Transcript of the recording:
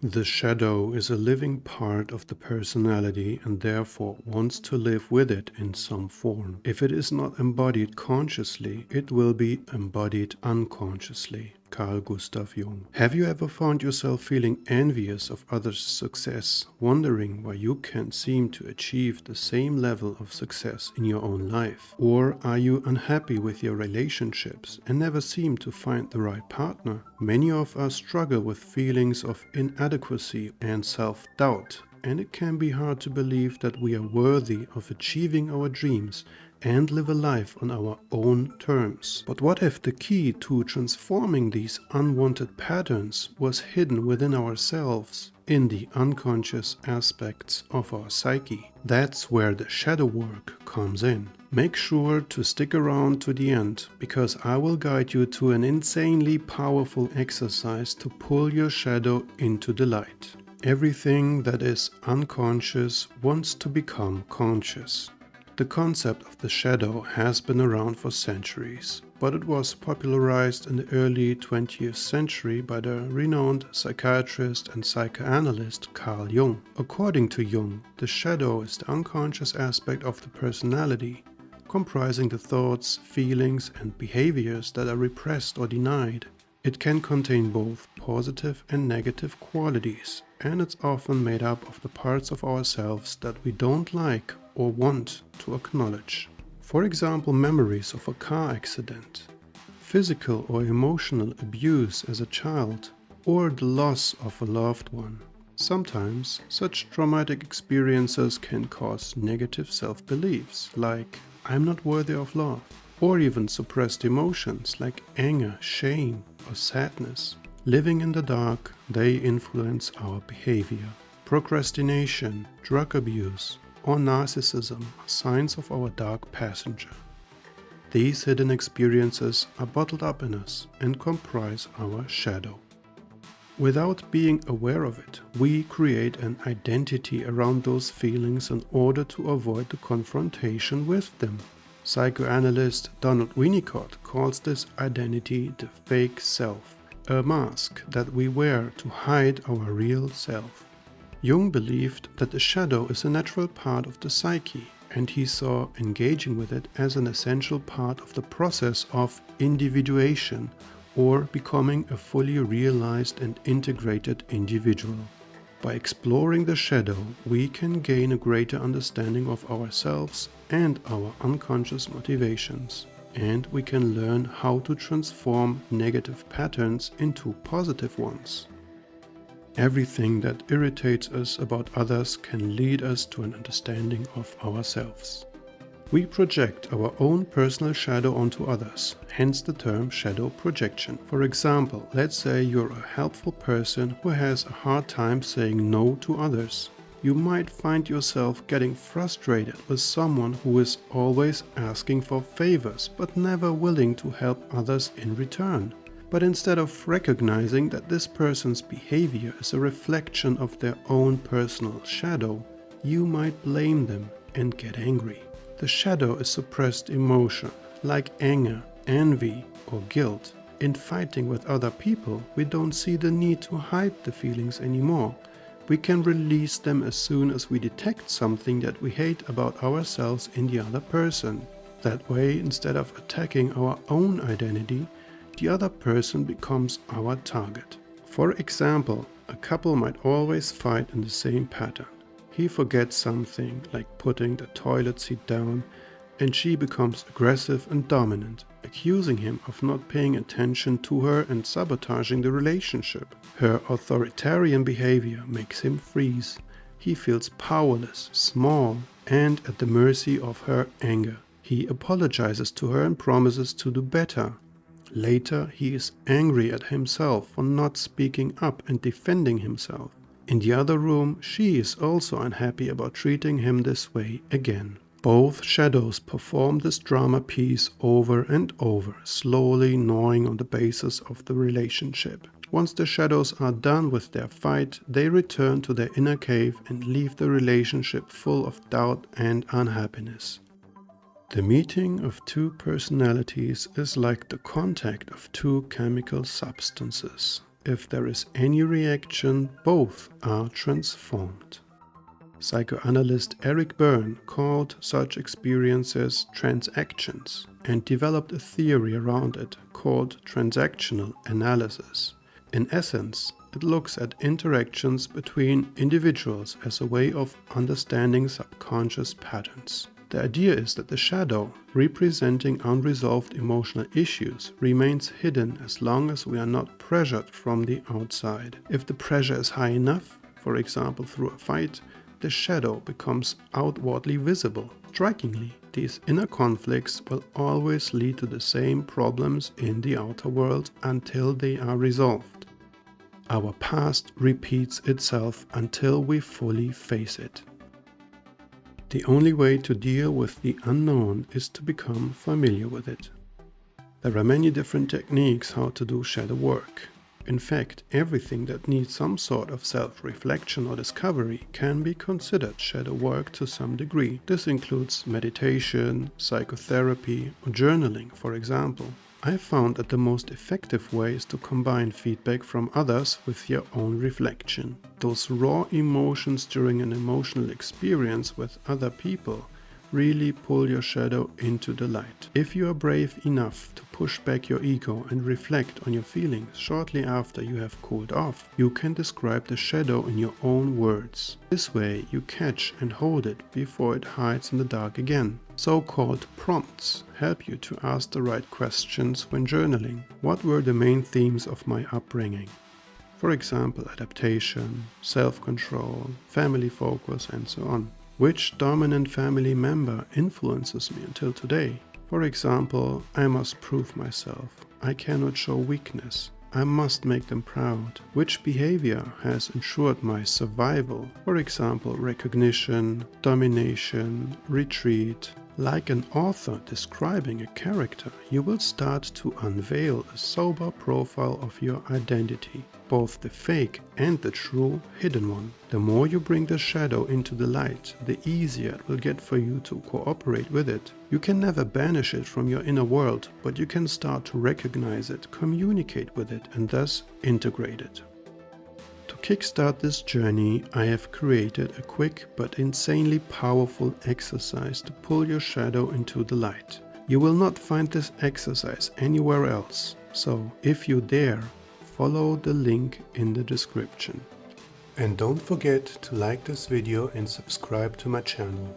The shadow is a living part of the personality and therefore wants to live with it in some form. If it is not embodied consciously, it will be embodied unconsciously. Carl Gustav Jung. Have you ever found yourself feeling envious of others' success, wondering why you can't seem to achieve the same level of success in your own life? Or are you unhappy with your relationships and never seem to find the right partner? Many of us struggle with feelings of inadequacy and self-doubt, and it can be hard to believe that we are worthy of achieving our dreams and live a life on our own terms. But what if the key to transforming these unwanted patterns was hidden within ourselves, in the unconscious aspects of our psyche? That's where the shadow work comes in. Make sure to stick around to the end, because I will guide you to an insanely powerful exercise to pull your shadow into the light. Everything that is unconscious wants to become conscious. The concept of the shadow has been around for centuries, but it was popularized in the early 20th century by the renowned psychiatrist and psychoanalyst Carl Jung. According to Jung, the shadow is the unconscious aspect of the personality, comprising the thoughts, feelings, and behaviors that are repressed or denied. It can contain both positive and negative qualities, and it's often made up of the parts of ourselves that we don't like or want to acknowledge. For example, memories of a car accident, physical or emotional abuse as a child, or the loss of a loved one. Sometimes, such traumatic experiences can cause negative self-beliefs, like "I'm not worthy of love," or even suppressed emotions like anger, shame, or sadness. Living in the dark, they influence our behavior. Procrastination, drug abuse, or narcissism are signs of our dark passenger. These hidden experiences are bottled up in us and comprise our shadow. Without being aware of it, we create an identity around those feelings in order to avoid the confrontation with them. Psychoanalyst Donald Winnicott calls this identity the fake self, a mask that we wear to hide our real self. Jung believed that the shadow is a natural part of the psyche, and he saw engaging with it as an essential part of the process of individuation, or becoming a fully realized and integrated individual. By exploring the shadow, we can gain a greater understanding of ourselves and our unconscious motivations, and we can learn how to transform negative patterns into positive ones. Everything that irritates us about others can lead us to an understanding of ourselves. We project our own personal shadow onto others, hence the term shadow projection. For example, let's say you're a helpful person who has a hard time saying no to others. You might find yourself getting frustrated with someone who is always asking for favors but never willing to help others in return. But instead of recognizing that this person's behavior is a reflection of their own personal shadow, you might blame them and get angry. The shadow is suppressed emotion, like anger, envy, or guilt. In fighting with other people, we don't see the need to hide the feelings anymore. We can release them as soon as we detect something that we hate about ourselves in the other person. That way, instead of attacking our own identity, the other person becomes our target. For example, a couple might always fight in the same pattern. He forgets something, like putting the toilet seat down, and she becomes aggressive and dominant, accusing him of not paying attention to her and sabotaging the relationship. Her authoritarian behavior makes him freeze. He feels powerless, small, and at the mercy of her anger. He apologizes to her and promises to do better. Later, he is angry at himself for not speaking up and defending himself. In the other room, she is also unhappy about treating him this way again. Both shadows perform this drama piece over and over, slowly gnawing on the basis of the relationship. Once the shadows are done with their fight, they return to their inner cave and leave the relationship full of doubt and unhappiness. The meeting of two personalities is like the contact of two chemical substances. if there is any reaction, both are transformed. Psychoanalyst Eric Berne called such experiences transactions and developed a theory around it called transactional analysis. In essence, it looks at interactions between individuals as a way of understanding subconscious patterns. The idea is that the shadow, representing unresolved emotional issues, remains hidden as long as we are not pressured from the outside. If the pressure is high enough, for example through a fight, the shadow becomes outwardly visible. Strikingly, these inner conflicts will always lead to the same problems in the outer world until they are resolved. Our past repeats itself until we fully face it. The only way to deal with the unknown is to become familiar with it. There are many different techniques how to do shadow work. In fact, everything that needs some sort of self-reflection or discovery can be considered shadow work to some degree. This includes meditation, psychotherapy, or journaling, for example. I found that the most effective way is to combine feedback from others with your own reflection. Those raw emotions during an emotional experience with other people really pull your shadow into the light. If you are brave enough to push back your ego and reflect on your feelings shortly after you have cooled off, you can describe the shadow in your own words. This way you catch and hold it before it hides in the dark again. So-called prompts help you to ask the right questions when journaling. What were the main themes of my upbringing? For example, adaptation, self-control, family focus, and so on. Which dominant family member influences me until today? For example, I must prove myself. I cannot show weakness. I must make them proud. Which behavior has ensured my survival? For example, recognition, domination, retreat. Like an author describing a character, you will start to unveil a sober profile of your identity, both the fake and the true hidden one. The more you bring the shadow into the light, the easier it will get for you to cooperate with it. You can never banish it from your inner world, but you can start to recognize it, communicate with it, and thus integrate it. To kickstart this journey, I have created a quick but insanely powerful exercise to pull your shadow into the light. You will not find this exercise anywhere else, so if you dare, follow the link in the description. And don't forget to like this video and subscribe to my channel.